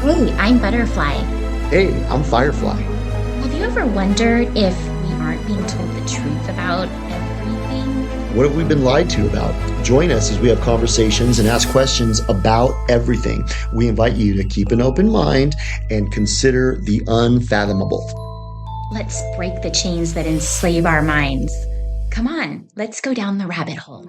Hey, I'm Butterfly. Hey, I'm Firefly. Have you ever wondered if we aren't being told the truth about everything? What have we been lied to about? Join us as we have conversations and ask questions about everything. We invite you to keep an open mind and consider the unfathomable. Let's break the chains that enslave our minds. Come on, let's go down the rabbit hole.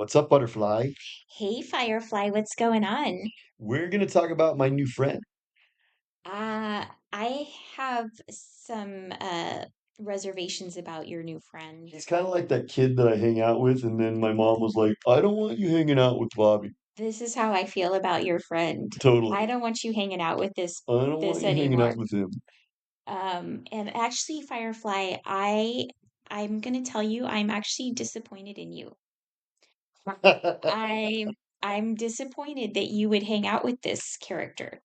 What's up, Butterfly? Hey, Firefly, what's going on? We're going to talk about my new friend. I have some reservations about your new friend. He's kind of like that kid that I hang out with, and then my mom was like, I don't want you hanging out with Bobby. This is how I feel about your friend. I Totally. don't want you hanging out with this I don't this want you hanging anymore. out with him. And actually, Firefly, I'm gonna tell you, I'm actually disappointed in you. I I'm disappointed that you would hang out with this character.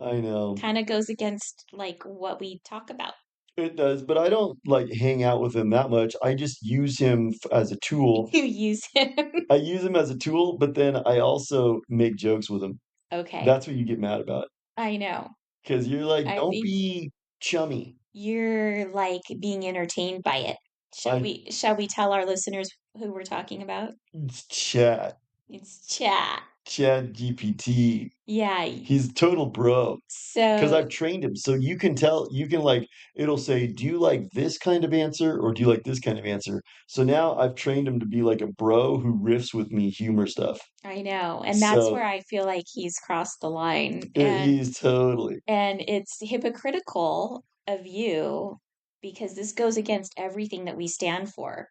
I know. Kind of goes against like what we talk about. It does, but I don't like hang out with him that much. I just use him as a tool. You use him. I use him as a tool, but then I also make jokes with him. Okay, That's what you get mad about. I know. Because you're like, I don't think be chummy. you're like being entertained by it. I Shall we tell our listeners who we're talking about? it's chat. It's chat. Chat GPT. Yeah. He's total bro. Because So I've trained him. So you can tell, you can like, it'll say, do you like this kind of answer or do you like this kind of answer? So now I've trained him to be like a bro who riffs with me humor stuff. I know, and that's where So I feel like he's crossed the line, and he's totally. it's hypocritical of you because this goes against everything that we stand for.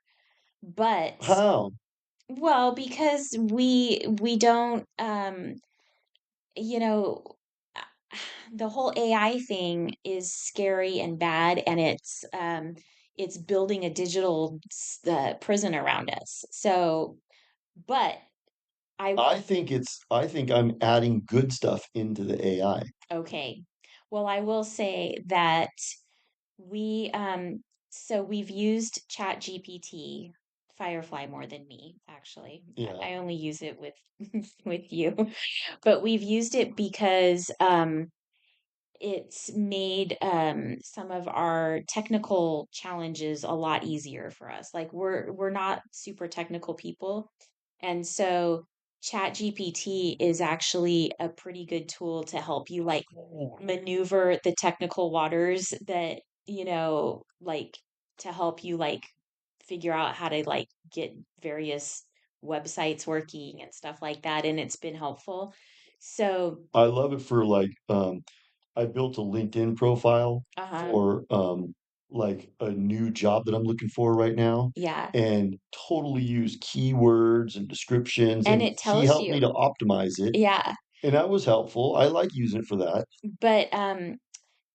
But How? well, because we don't you know the whole AI thing is scary and bad, and it's building a digital prison around us. So, but I I think I'm adding good stuff into the AI. okay. Well, I will say that we so we've used ChatGPT, Firefly more than me, actually. Yeah. I only use it with with you. But we've used it because it's made some of our technical challenges a lot easier for us. Like we're not super technical people, and so ChatGPT is actually a pretty good tool to help you like maneuver the technical waters that, like to help you like figure out how to like get various websites working and stuff like that. And it's been helpful. So, I love it for like I built a LinkedIn profile uh-huh, for like a new job that I'm looking for right now yeah. and totally use keywords and descriptions And and it he tells helped me you, to optimize it yeah. and that was helpful. I like using it for that. But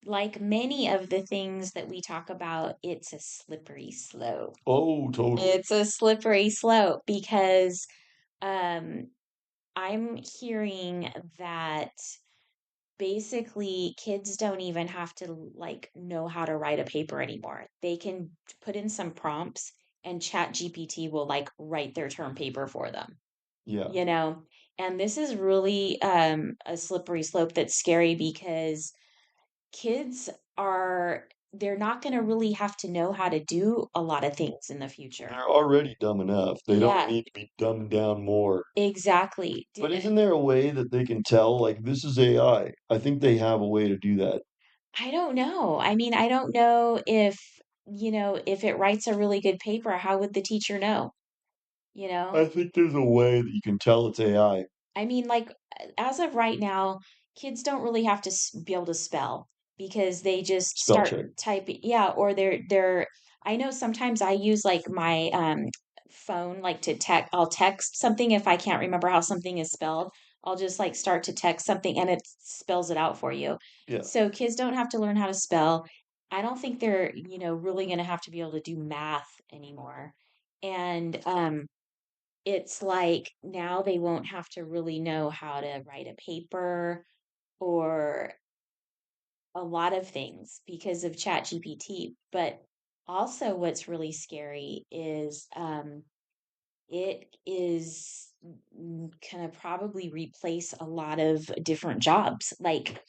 like many of the things that we talk about, it's a slippery slope. Oh, totally. It's a slippery slope because um I'm hearing that basically kids don't even have to like know how to write a paper anymore. They can put in some prompts and Chat GPT will like write their term paper for them, Yeah. you know? And this is really a slippery slope that's scary because kids they're not going to really have to know how to do a lot of things in the future. They're already dumb enough. They don't Yeah, need to be dumbed down more. exactly. But isn't there a way that they can tell, like, this is AI? I think they have a way to do that. I don't know. I mean, I don't know if, if it writes a really good paper, how would the teacher know? You I know? think there's a way that you can tell it's AI. I mean, like, as of right now, kids don't really have to be able to spell because they just Spell start check. typing. Yeah, or I know sometimes I use like my phone like to text. I'll text something if I can't remember how something is spelled. I'll just like start to text something and it spells it out for you. Yeah. So kids don't have to learn how to spell. I don't think they're, really going to have to be able to do math anymore. And it's like now they won't have to really know how to write a paper or a lot of things because of ChatGPT. But also, what's really scary is it is kind of probably replace a lot of different jobs, like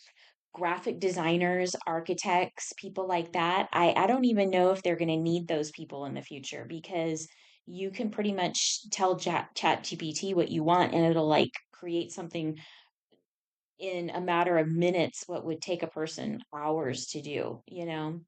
graphic designers, architects, people like that. I don't even know if they're going to need those people in the future because you can pretty much tell Chat GPT what you want and it'll like create something in a matter of minutes what would take a person hours to do, you know?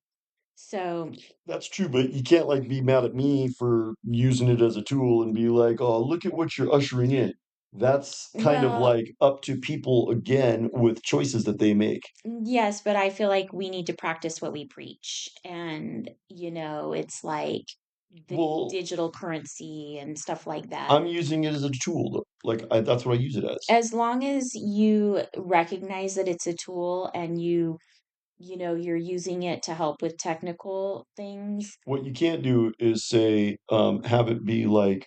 So, That's true, but you can't like be mad at me for using it as a tool and be like, "Oh, look at what you're ushering in." That's kind of well, like up to people again with choices that they make. yes, but I feel like we need to practice what we preach. And, it's like the Well, digital currency and stuff like that. I'm using it as a tool, though. Like that's what I use it as. As long as you recognize that it's a tool and you're using it to help with technical things. What you can't do is say, have it be like,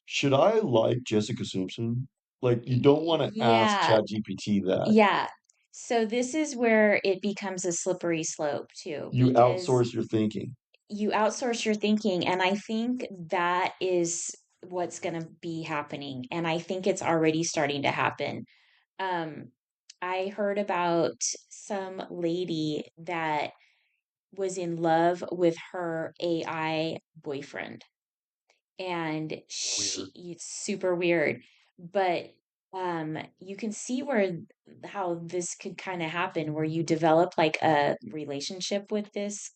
should I like Jessica Simpson? Like you don't want to ask Yeah, ChatGPT that. yeah. So this is where it becomes a slippery slope too, You because outsource your thinking. you outsource your thinking, and I think that is what's going to be happening, and I think it's already starting to happen. Um, I heard about some lady that was in love with her AI boyfriend, and Weird. it's super weird, but you can see where how this could kind of happen where you develop like a relationship with this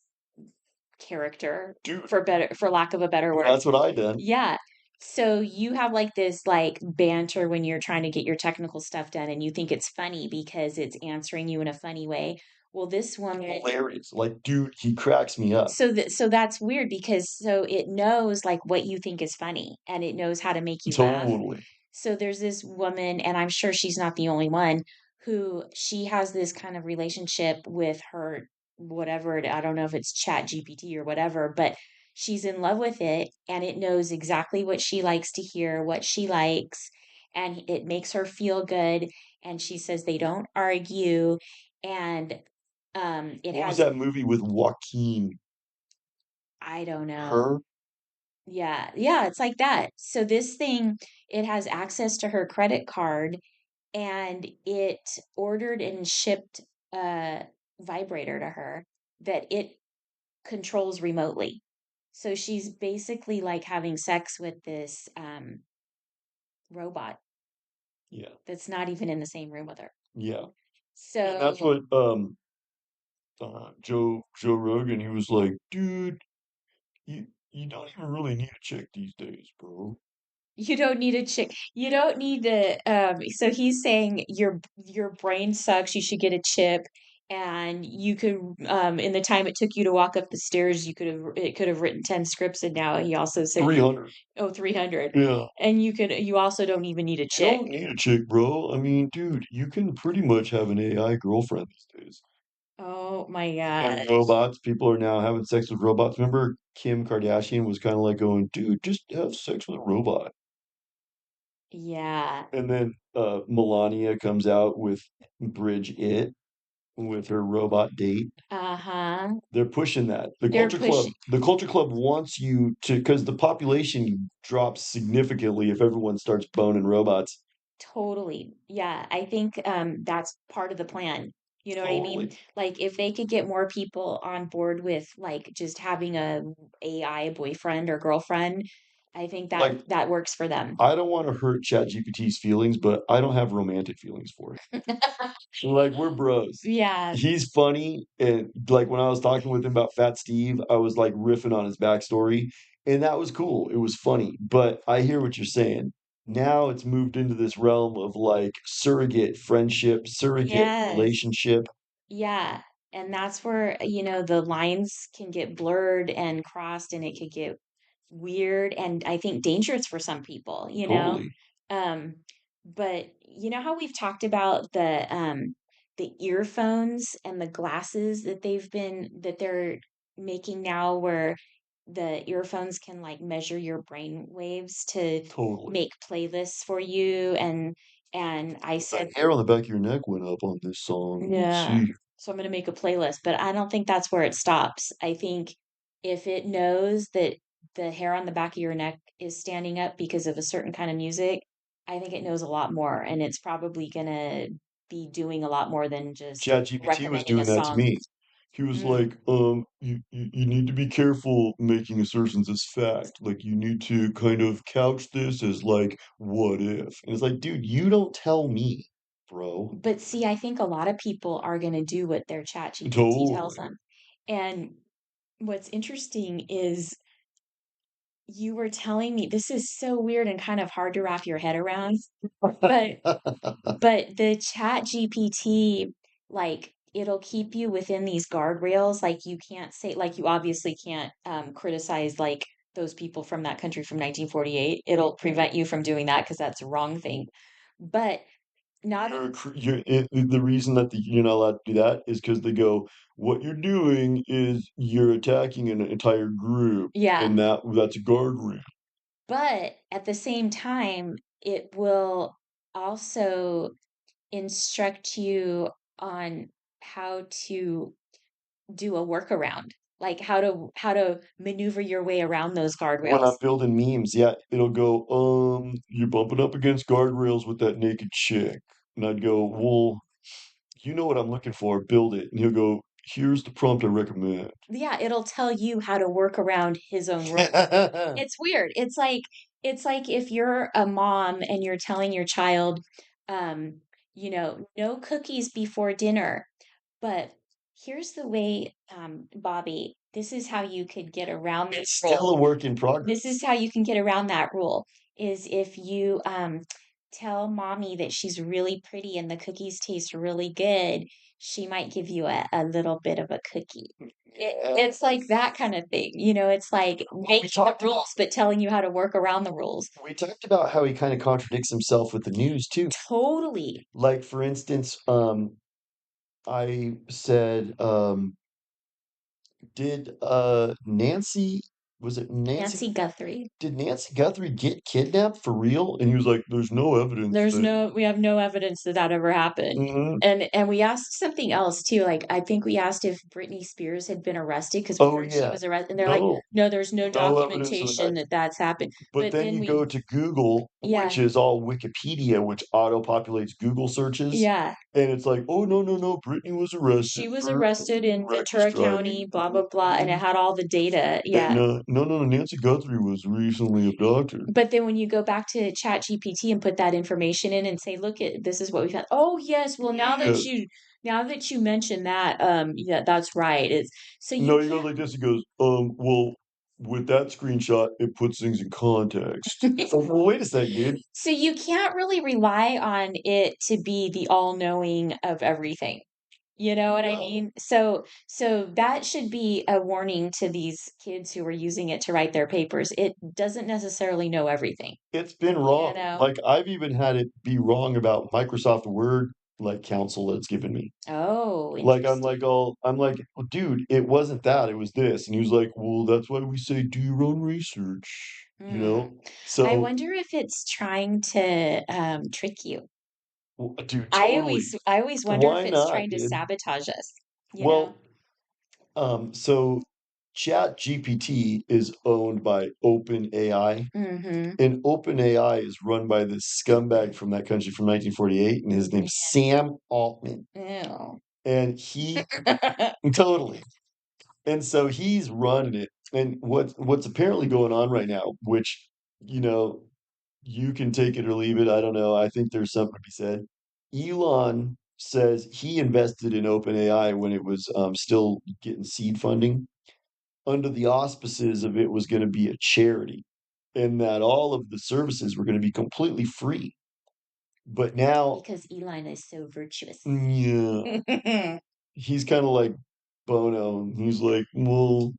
character, Dude, for lack of a better word. that's what I done. Yeah. So you have like this like banter when you're trying to get your technical stuff done and you think it's funny because it's answering you in a funny way. Well, this woman, Hilarious. Like, dude, he cracks me up. so that's weird because so it knows like what you think is funny and it knows how to make you laugh. Totally. So there's this woman, and I'm sure she's not the only one, who she has this kind of relationship with her, whatever I don't know if it's Chat GPT or whatever, but she's in love with it and it knows exactly what she likes to hear, what she likes, and it makes her feel good. And she says they don't argue, and it What was has, that movie with Joaquin? I don't know. Her? Yeah, yeah, it's like that. So this thing, it has access to her credit card and it ordered and shipped a vibrator to her that it controls remotely. So she's basically like having sex with this robot Yeah. that's not even in the same room with her. Yeah. And that's So what Joe Rogan, he was like, dude, you don't even really need a chick these days, bro. you don't need a chick. You don't need to. So he's saying your brain sucks. You should get a chip, and you could. In the time it took you to walk up the stairs, it could have written 10 scripts. And now he also said you 300. 300, Yeah. and you also don't even need a You chick. don't need a chick, bro. I mean, dude, you can pretty much have an AI girlfriend these days. Oh my And gosh. robots, people are now having sex with robots. Remember Kim Kardashian was kind of like going, dude, just have sex with a robot. Yeah. And then Melania comes out with Bridge It with her robot date. Uh-huh. They're pushing that. They're pushing. The Culture Club wants you to, because the population drops significantly if everyone starts boning robots. Totally. Yeah, I think that's part of the plan. You know what I mean? Totally. Like if they could get more people on board with like just having a AI boyfriend or girlfriend, I think that Like, that works for them. I don't want to hurt ChatGPT's feelings, but I don't have romantic feelings for it. Like we're bros. Yeah, He's funny, and like when I was talking with him about Fat Steve, I was like riffing on his backstory, and that was cool. It was funny, but I hear what you're saying. Now it's moved into this realm of like surrogate friendship, surrogate yes. relationship. Yeah. And that's where, the lines can get blurred and crossed and it could get weird and I think dangerous for some people. Totally, Um, but you know how we've talked about the earphones and the glasses that they're making now where the earphones can like measure your brain waves to totally. make playlists for you and I That said hair on the back of your neck went up on this song. Let's yeah. see. So I'm going to make a playlist, but I don't think that's where it stops. I think if it knows that the hair on the back of your neck is standing up because of a certain kind of music, I think it knows a lot more, and it's probably gonna be doing a lot more than just ChatGPT was recommending a doing that to song. me. He was Mm. like, you need to be careful making assertions as fact. Like, you need to kind of couch this as like, what if? And it's like, dude, you don't tell me, bro. But see, I think a lot of people are gonna do what their chat GPT tells Totally. them. And what's interesting is you were telling me this is so weird and kind of hard to wrap your head around, but the chat GPT, like, it'll keep you within these guardrails, like, you can't say like, you obviously can't, criticize, like, those people from that country from 1948. It'll prevent you from doing that because that's a wrong thing. But not The reason that you're not allowed to do that is because they go, what you're doing is you're attacking an entire group, yeah, and that's a guardrail. but at the same time, it will also instruct you on how to do a workaround, like how to maneuver your way around those When guardrails. I'm building memes, yeah, it'll go, you're bumping up against guardrails with that naked chick. And I'd go, well, you know what I'm looking for, build it. And he'll go, here's the prompt I recommend. Yeah, it'll tell you how to work around his own rules. It's weird. It's like if you're a mom and you're telling your child, um, no cookies before dinner. But here's the way, Bobby, this is how you could get around It's this still rule. a work in This is progress. how you can get around that rule, is if you tell mommy that she's really pretty and the cookies taste really good, she might give you a little bit of a cookie. It's like that kind of thing. It's like Well, making the rules, but telling you how to work around the rules. we talked about how he kind of contradicts himself with the news too. Totally. Like for instance, I said, did Nancy was it Nancy Nancy Guthrie. did Nancy Guthrie get kidnapped for real? And he was like, there's no evidence that. We have no evidence that that ever happened. Mhm. And we asked something else too. Like I think we asked if Britney Spears had been arrested because we Oh heard she yeah. was arrested, and they're like, No, no, there's no no evidence of documentation that. that that's happened. But But then then you go we, to Google, which yeah, is all Wikipedia, which auto-populates Google searches, yeah, and it's like, oh no, no, no, Brittany was arrested she was for arrested in reckless Ventura County, driving. blah blah blah, and it Mhm. had all the data. And Yeah. no, no, no, Nancy Guthrie was recently abducted. But then when you go back to ChatGPT and put that information in and say, look at this is what we found. Oh yes, well Yeah. now that you mention that, yeah, that's right. It's so you No, he goes can't like this. He goes, well, with that screenshot, it puts things in context. It's like, well, wait a second, dude. so you can't really rely on it to be the all-knowing of everything. You know what I No, mean? So that should be a warning to these kids who are using it to write their papers. It doesn't necessarily know everything, it's been you wrong. know? Like I've even had it be wrong about Microsoft Word, like counsel that it's given me. Oh, Like I'm like, interesting. oh, I'm like, well, dude, it wasn't that, it was this. And he was like, well, that's why we say do your own research, you Hmm. know? I So, wonder if it's trying to trick you. dude, totally. I always wonder if Why it's not, trying to dude? sabotage us, you know? Well, so ChatGPT is owned by OpenAI, Mm-hmm. and OpenAI is run by this scumbag from that country from 1948, and his name's Sam Altman. Ew. And he totally. And so he's running it. And what's apparently going on right now, which, you know, you can take it or leave it. I don't know. I think there's something to be said. Elon says he invested in OpenAI when it was still getting seed funding under the auspices of it was going to be a charity and that all of the services were going to be completely free. But now, Because Elon is so virtuous. yeah, he's kind of like Bono. He's like, well,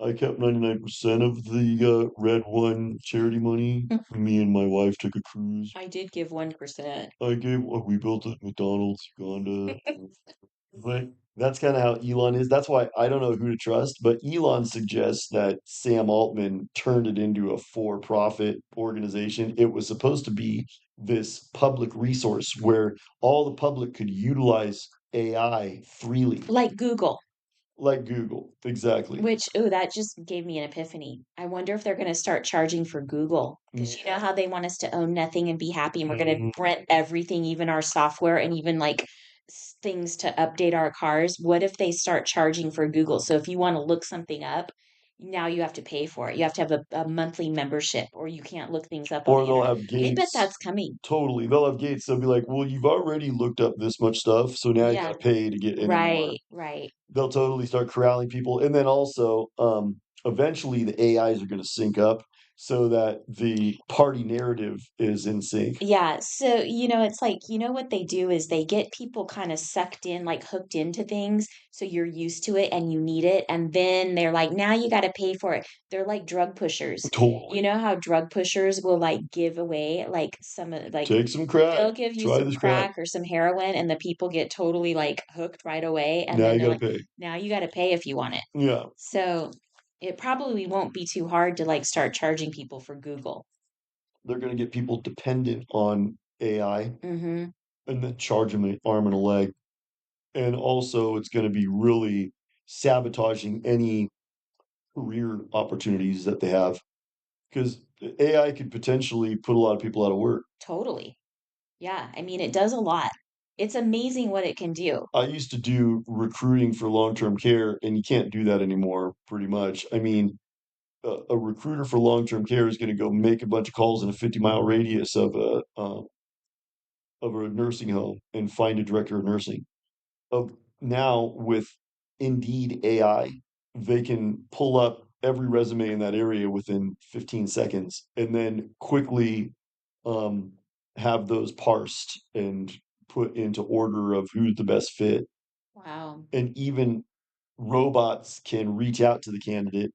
I kept 99% of the Red One charity money. Me and my wife took a cruise. I did give 1%. We built a McDonald's Uganda. But that's kind of how Elon is. That's why I don't know who to trust. But Elon suggests that Sam Altman turned it into a for-profit organization. It was supposed to be this public resource where all the public could utilize AI freely. Like Google. Like Google, exactly. Which, oh, that just gave me an epiphany. I wonder if they're going to start charging for Google because you know Yeah. how they want us to own nothing and be happy, and we're going to Mhm. rent everything, even our software and even like things to update our cars. What if they start charging for Google? So if you want to look something up, now you have to pay for it. You have to have a monthly membership, or you can't look things up on Or the they'll internet. have I bet gates. that's coming. Totally. They'll have gates. They'll be like, well, you've already looked up this much stuff, so now you got Yeah, to pay to get any more. right, right. They'll totally start corralling people. And then also, eventually the AIs are going to sync up so that the party narrative is in sync. Yeah, so it's like, what they do is they get people kind of sucked in, like hooked into things, so you're used to it and you need it, and then they're like, now you got to pay for it. They're like drug pushers. You Totally. know how drug pushers will like give away like some of like Take some crack. they'll give you Try some this crack. crack or some heroin and the people get totally like hooked right away, and Now then you they're got to like, pay. now you got to pay if you want it. Yeah. So it probably won't be too hard to like start charging people for Google. They're going to get people dependent on AI Mm-hmm. and then charge them an arm and a leg. And also, it's going to be really sabotaging any career opportunities that they have because AI could potentially put a lot of people out of work. Totally. Yeah, I mean, it does a lot. It's amazing what it can do. I used to do recruiting for long-term care, and you can't do that anymore, pretty much. I mean, a recruiter for long-term care is going to go make a bunch of calls in a 50-mile radius of a nursing home and find a director of nursing. Of now with Indeed AI, they can pull up every resume in that area within 15 seconds and then quickly um, have those parsed and put into order of who's the best fit. Wow. And even robots can reach out to the candidate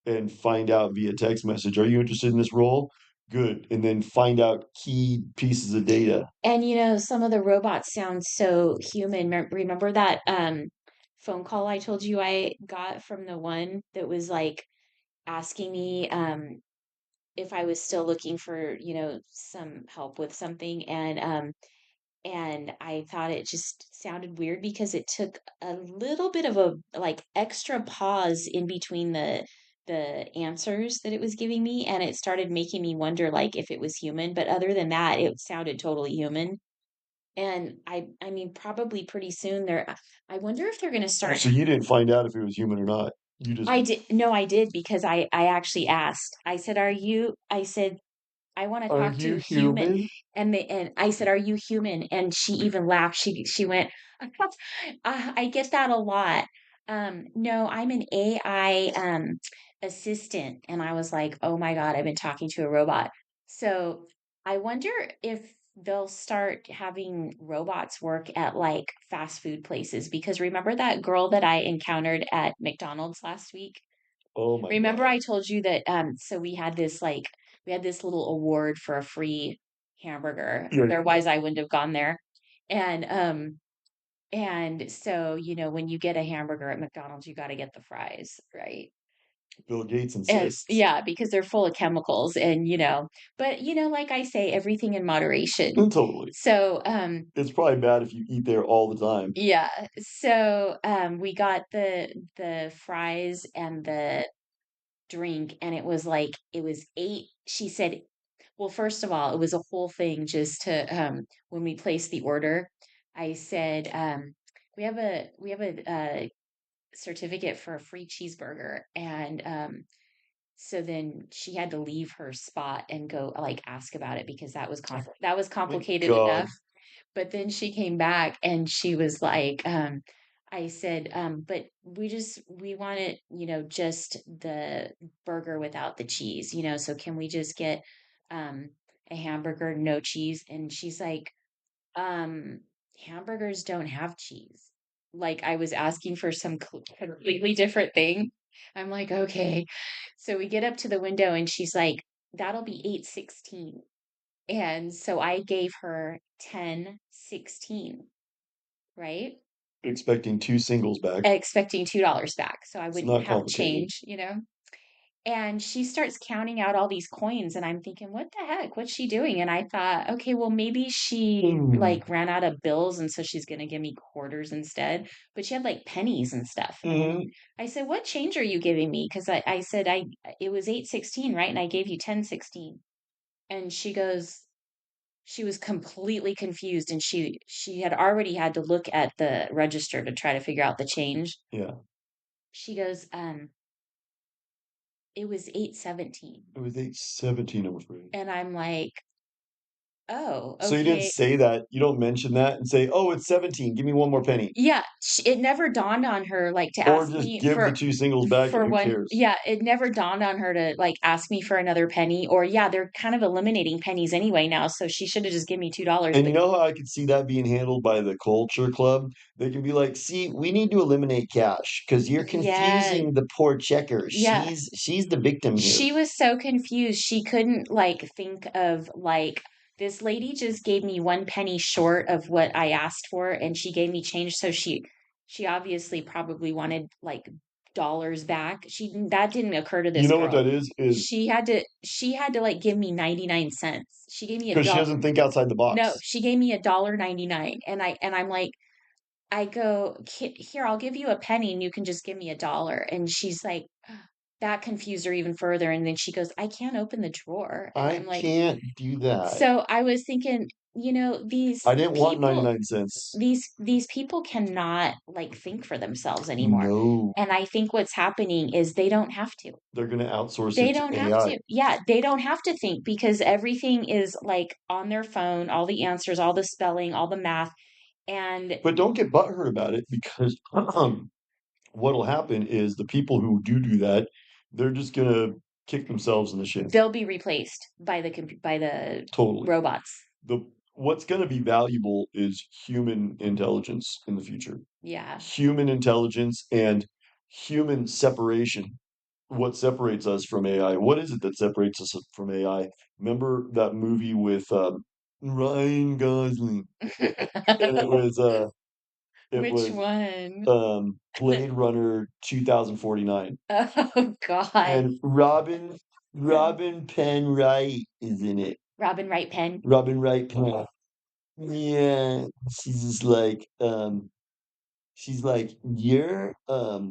and find out via text message, are you interested in this role? Good. And then find out key pieces of data. And some of the robots sound so human. Remember that phone call I told you I got from the one that was like asking me if I was still looking for, some help with something, and I thought it just sounded weird because it took a little bit of a like extra pause in between the answers that it was giving me, and it started making me wonder like if it was human, but other than that it sounded totally human. And I mean probably pretty soon I wonder if they're going to Oh, start. so you didn't find out if it was human or not. You just, I did. No, I did because I actually asked. I said, I said, I want to are talk you to human. human? And I said, "Are you human?" And she even laughed. She went, I get that a lot. No, I'm an AI assistant." And I was like, "Oh my God, I've been talking to a robot." So I wonder if they'll start having robots work at like fast food places, because remember that girl that I encountered at McDonald's last week? Oh my Remember God. I told you that so we had this little award for a free hamburger. Yeah, yeah. Otherwise I wouldn't have gone there. And so, when you get a hamburger at McDonald's, you got to get the fries, right? Bill Gates And insists. yeah, because they're full of chemicals, and but like I say, everything in moderation. And totally. So, It's probably bad if you eat there all the time. yeah. So, we got the fries and the drink, and it was eight. She said, well, first of all, it was a whole thing just to when we placed the order. I said, we have a certificate for a free cheeseburger, and so then she had to leave her spot and go like ask about it because that was Thank complicated enough. God. But then she came back and she was like, I said, but we want it, just the burger without the cheese, so can we just get um a hamburger, no cheese? And she's like, um, hamburgers don't have cheese. Like I was asking for some completely different thing. I'm like, okay. So we get up to the window and she's like, that'll be 8.16. And so I gave her 10.16, right? Expecting two singles back. Expecting $2 back. So I It's wouldn't not have complicated. change, And she starts counting out all these coins, and I'm thinking, "What the heck? What's she doing?" And I thought, "Okay, well, maybe she, Mm, like, ran out of bills, and so she's gonna give me quarters instead." But she had, like, pennies and stuff. mhm. I said, "What change are you giving me?" Because I said, "I it was 8.16, right? And I gave you 10.16." And she was completely confused, and she had already had to look at the register to try to figure out the change. Yeah, She goes, "It was 8.17." it was 8:17, I'm afraid. And I'm like, "Oh, So you didn't okay." say that, you don't mention that and say, "Oh, it's 17, give me 1 more penny." Yeah, it never dawned on her, like, to Or ask just me give the 2 singles back and for who one. cares? Yeah, it never dawned on her to, like, ask me for another penny, or, yeah, they're kind of eliminating pennies anyway now, so she shoulda just given me $2, And you but know how I could see that being handled by the culture club? They can be like, "See, we need to eliminate cash because 'cause you're yeah, confusing the poor checker. yeah. She's the victim here." She was so confused, she couldn't, like, think of, like, this lady just gave me 1 penny short of what I asked for, and she gave me change, so she obviously probably wanted, like, dollars back. That didn't occur to You this know what girl. that is She had to, like, give me 99 cents. She gave me a because she dollar. doesn't think outside the No, box. she gave me a dollar 99, and I'm like, I go, Here, I'll give you a penny and you can just give me a dollar." And she's like, that confused her even further. And then she goes, "I can't open the drawer." And I I'm like, can't do that. so I was thinking, I didn't want people, 99 cents. these people cannot, like, think for themselves anymore. No, And I think what's happening is they don't have to. they're gonna outsource They it to don't have AI. to. Yeah, they don't have to think because everything is, like, on their phone, all the answers, all the spelling, all the math. And But don't get butthurt about it because what'll happen is the people who do that, they're just gonna kick themselves in the shins. they'll be replaced by by the Totally. robots. The What's gonna be valuable is human intelligence in the future. Yeah. Human intelligence and human separation. What separates us from AI? What is it that separates us from AI? Remember that movie with Ryan Gosling, and it Which was one? Blade Runner 2049, Oh God. and Robin Penn Wright is in it. Robin Wright Penn. Robin Wright Penn. Yeah, she's just like she's like you're a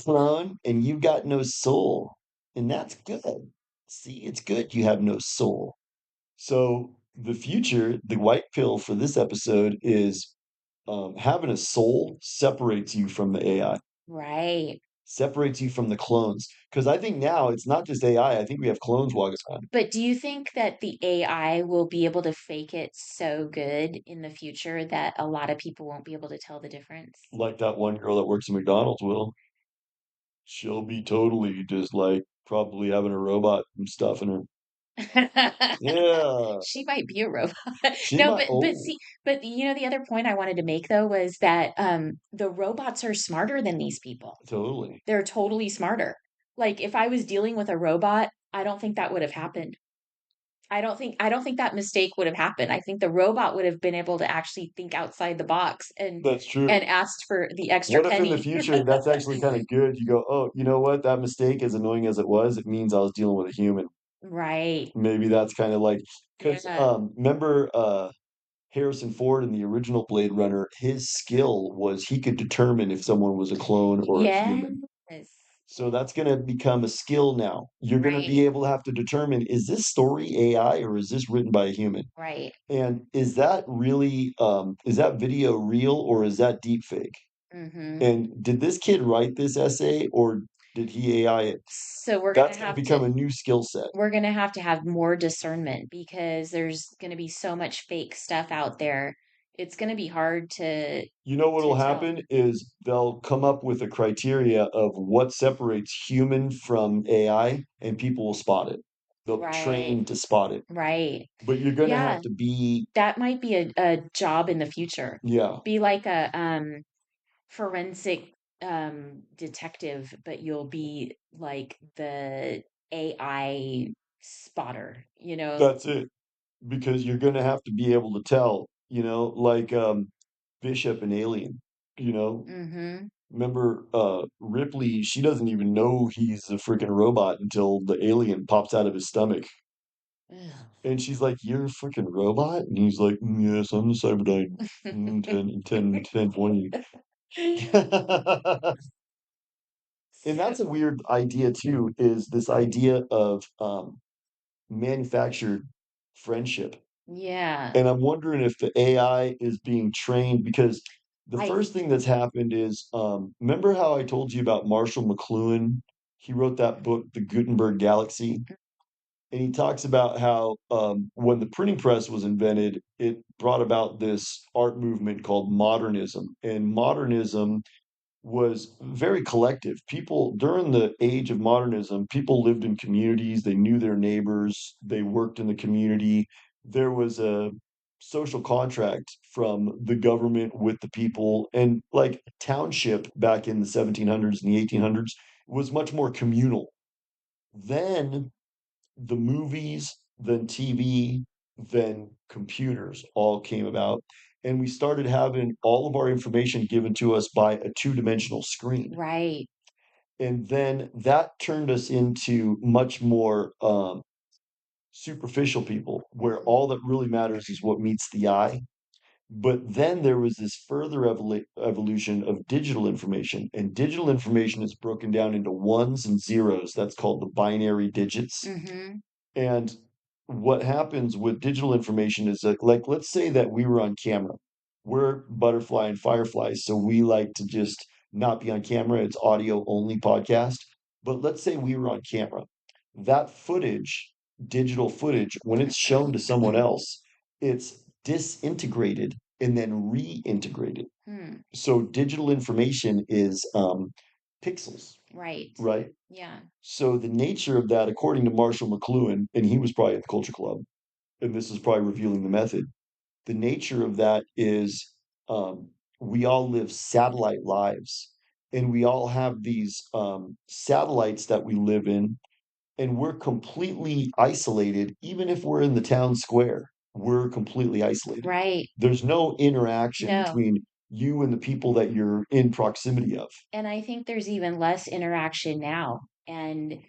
clone and you've got no soul, and that's good. See, it's good you have no soul. So the future, the white pill for this episode is having a soul separates you from the AI, Right. separates you from the clones. Because I think now it's not just AI. I think we have clones walking around, But do you think that the AI will be able to fake it so good in the future that a lot of people won't be able to tell the difference? like that one girl that works at McDonald's will. She'll be totally just like probably having a robot and stuff in her. Yeah, She might be a robot. she No, might. but Oh, see, but the other point I wanted to make though was that the robots are smarter than these people. totally. They're totally smarter. Like, if I was dealing with a robot, I don't think that would have happened. I don't think that mistake would have happened. I think the robot would have been able to actually think outside the box That's and true. asked for the extra What if in the penny. future that's actually kind of good? You go, oh, you know what? That mistake, as annoying as it was, it means I was dealing with a human. Right. Maybe that's kind of like because Yeah. remember Harrison Ford in the original Blade Runner, his skill was he could determine if someone was a clone or a human. Yes. So that's going to become a skill now. You're going to be Right. able to have to determine is this story AI or is this written by a human? Right. And is that video real or is that deep fake? Mhm. And did this kid write this essay or did he AI it? So That's going to become a new skill set. we're gonna have more discernment because there's gonna be so much fake stuff out there. It's gonna be hard You know what'll to tell. happen is they'll come up with a criteria of what separates human from AI, and people will spot it. They'll be Right. trained to spot it. Right. But you're going to have Yeah. to be, That might be a job in the future. yeah, Be like a forensic detective, but you'll be like the AI spotter, you know? that's it. Because you're going to have to be able to tell, like Bishop and Alien, you know, Mm-hmm. remember Ripley, she doesn't even know he's a freaking robot until the alien pops out of his stomach. Ugh. And she's like, "You're a freaking robot?" And he's like, "Yes, I'm the Cyberdyne 10 20." And So, that's a weird idea too, is this idea of manufactured friendship. yeah, And I'm wondering if the AI is being trained because the I first thing that's happened is remember how I told you about Marshall McLuhan? He wrote that book, The Gutenberg Galaxy. And he talks about how when the printing press was invented, it brought about this art movement called modernism. And modernism was very collective. People during the age of modernism, people lived in communities, they knew their neighbors, they worked in the community. There was a social contract from the government with the people, and like township back in the 1700s and the 1800s was much more communal. Then the movies, then TV, then computers all came about. And we started having all of our information given to us by a two-dimensional screen. right. And then that turned us into much more superficial people, where Mhm. all that really matters is what meets the eye. But then there was this further evolution of digital information, and digital information is broken down into ones and zeros. That's called the binary digits. Mhm. And what happens with digital information is that, like, let's say that we were on camera. We're butterfly and fireflies, so we like to just not be on camera. It's audio only podcast. But let's say we were on camera. That footage, digital footage, when it's shown to someone else, it's disintegrated and then reintegrated. Hmm. So digital information is pixels, Right. right? Yeah. So the nature of that, according to Marshall McLuhan, and he was probably at the Culture Club, and this is probably revealing the method. The nature of that is we all live satellite lives, and we all have these satellites that we live in, and we're completely isolated. Even if we're in the town square, we're completely isolated. Right. There's no interaction No. between you and the people that you're in proximity of. And I think there's even less interaction now. And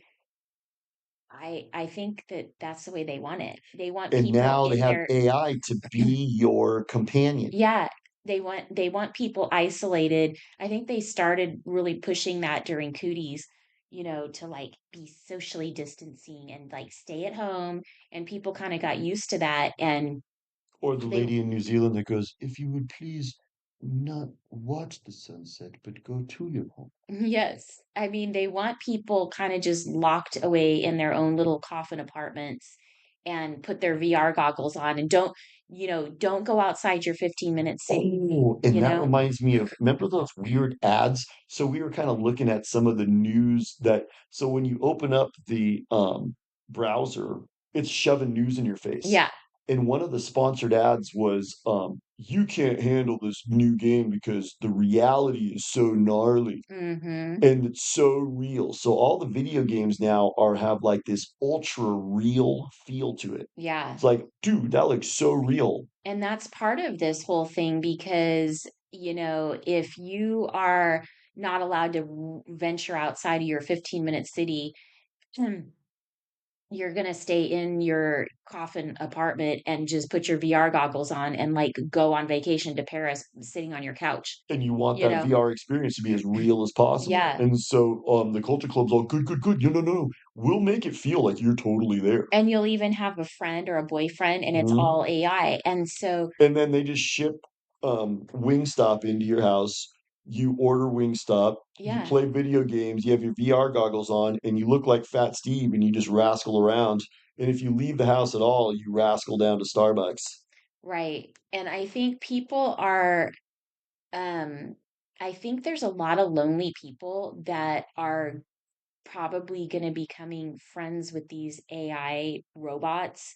I think that that's the way they want it. They want And people now they in have their AI to be your companion. yeah, they want people isolated. I think they started really pushing that during cooties, to like be socially distancing and like stay at home, and people kind of got used to that, and Or the they lady in New Zealand that goes, "If you would please not watch the sunset, but go to your home." yes, I mean they want people kind of just locked away in their own little coffin apartments and put their VR goggles on and don't go outside your 15-minute city, Oh, and you that know? reminds me of, remember those weird ads? So we were kind of looking at some of the news that, so when you open up the browser, it's shoving news in your face. Yeah. And one of the sponsored ads was, you can't handle this new game because the reality is so gnarly. Mhm. And it's so real. So all the video games now are have like this ultra real feel to it. Yeah. It's like, dude, that looks so real. And that's part of this whole thing because, if you are not allowed to venture outside of your 15-minute city, you're going to stay in your coffin apartment and just put your VR goggles on and like go on vacation to Paris sitting on your couch, And you want you that know? VR experience to be as real as possible. Yeah. And so the culture club's all good, good, good. No, no, no. We'll make it feel like you're totally there. And you'll even have a friend or a boyfriend and it's Mhm. all AI. And so, And then they just ship Wingstop into your house. You order Wingstop, you yeah, play video games, you have your VR goggles on, and you look like Fat Steve and you just rascal around. And if you leave the house at all, you rascal down to Starbucks. right. And I think people are Um, I think there's a lot of lonely people that are probably going to be becoming friends with these AI robots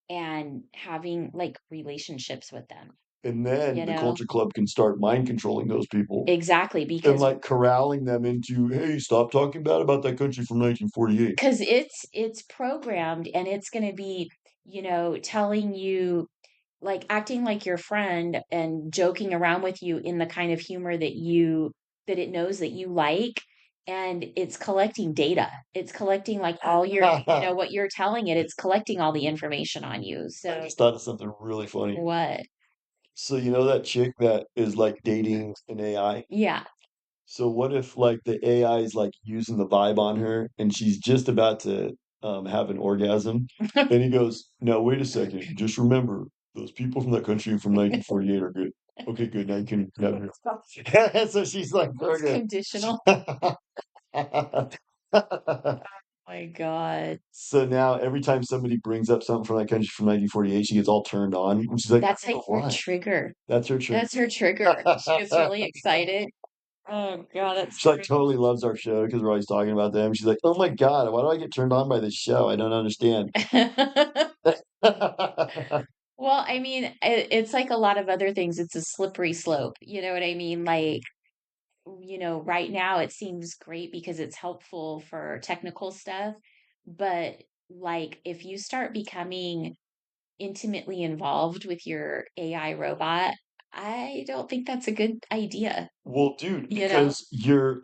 and having like relationships with them, And then you the know? culture club can start mind controlling those people Exactly, and because like corralling them into, hey, stop talking bad about that country from 1948. because it's programmed and it's going to be, telling you like acting like your friend and joking around with you in the kind of humor that you that it knows that you like, and it's collecting data. It's collecting like all your, what you're telling it, it's collecting all the information on you. I So just thought of something really funny. what? So you know that chick that is like dating an AI? Yeah. So what if like the AI is like using the vibe on her and she's just about to have an orgasm and he goes, "No, wait a second. Just remember those people from that country from 1948 are good. Okay, good. Now you can have your." So she's like, It's "Okay." conditional. My God. So now every time somebody brings up something from that country from 1948, she gets all turned on. And she's like, "I That's don't like know her why." trigger. That's her trick. That's her trigger. She gets really excited. Oh God, that's She like great. totally loves our show because we're always talking about them. She's like, "Oh my God, why do I get turned on by this show? I don't understand." Well, I mean, it's like a lot of other things. It's a slippery slope. You know what I mean? Like, right now it seems great because it's helpful for technical stuff. But like, if you start becoming intimately involved with your AI robot, I don't think that's a good idea, Well, dude, you know? because you're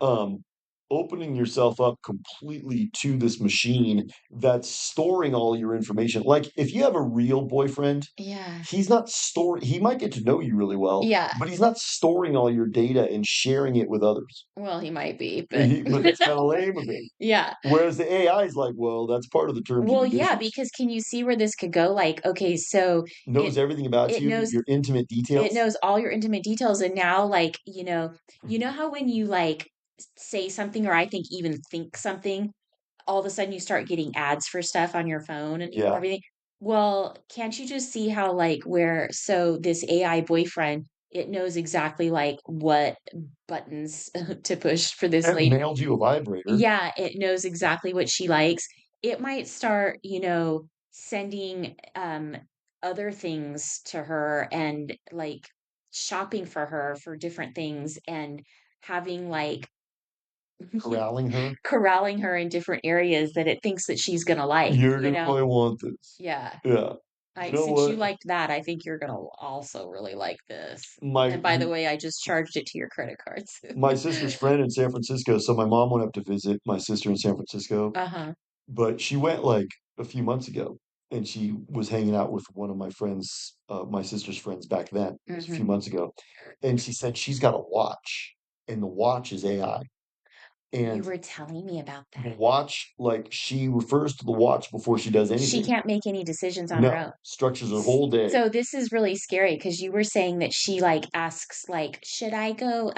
opening yourself up completely to this machine that's storing all your information. Like if you have a real boyfriend, Yeah. he's not storing, he might get to know you really well, Yeah. but he's not storing all your data and sharing it with others. Well, he might be, but But that's kind of lame of him. yeah. Whereas the AI is like, well, that's part of the terms and Well, yeah, conditions. because can you see where this could go? Like, okay, so Knows it everything about it you, knows your intimate it details. knows all your intimate details, and now like, how when you like say something, or I think even think something, all of a sudden you start getting ads for stuff on your phone and Yeah. everything. Well, can't you just see how like where so this AI boyfriend, it knows exactly like what buttons to push for this And lady. mailed you a vibrator. Yeah, it knows exactly what she likes. It might start, sending other things to her and like shopping for her for different things and having like Corralling her. corralling her in different areas that it thinks that she's gonna like, You're you gonna know? really want this. Yeah. Yeah. You I know since you what? liked that, I think you're gonna also really like this. My And by the way, I just charged it to your credit cards. my sister's friend in San Francisco, so my mom went up to visit my sister in San Francisco, Uh-huh. but she went like a few months ago and she was hanging out with one of my friends, my sister's friends back then. It was a few Mhm. months ago. And she said she's got a watch and the watch is AI. You And were telling me about the that. watch, like she refers to the watch before she does She anything. can't make any decisions on her No, own. structures her whole day. So this is really scary because you were saying that she like asks like, "Should I go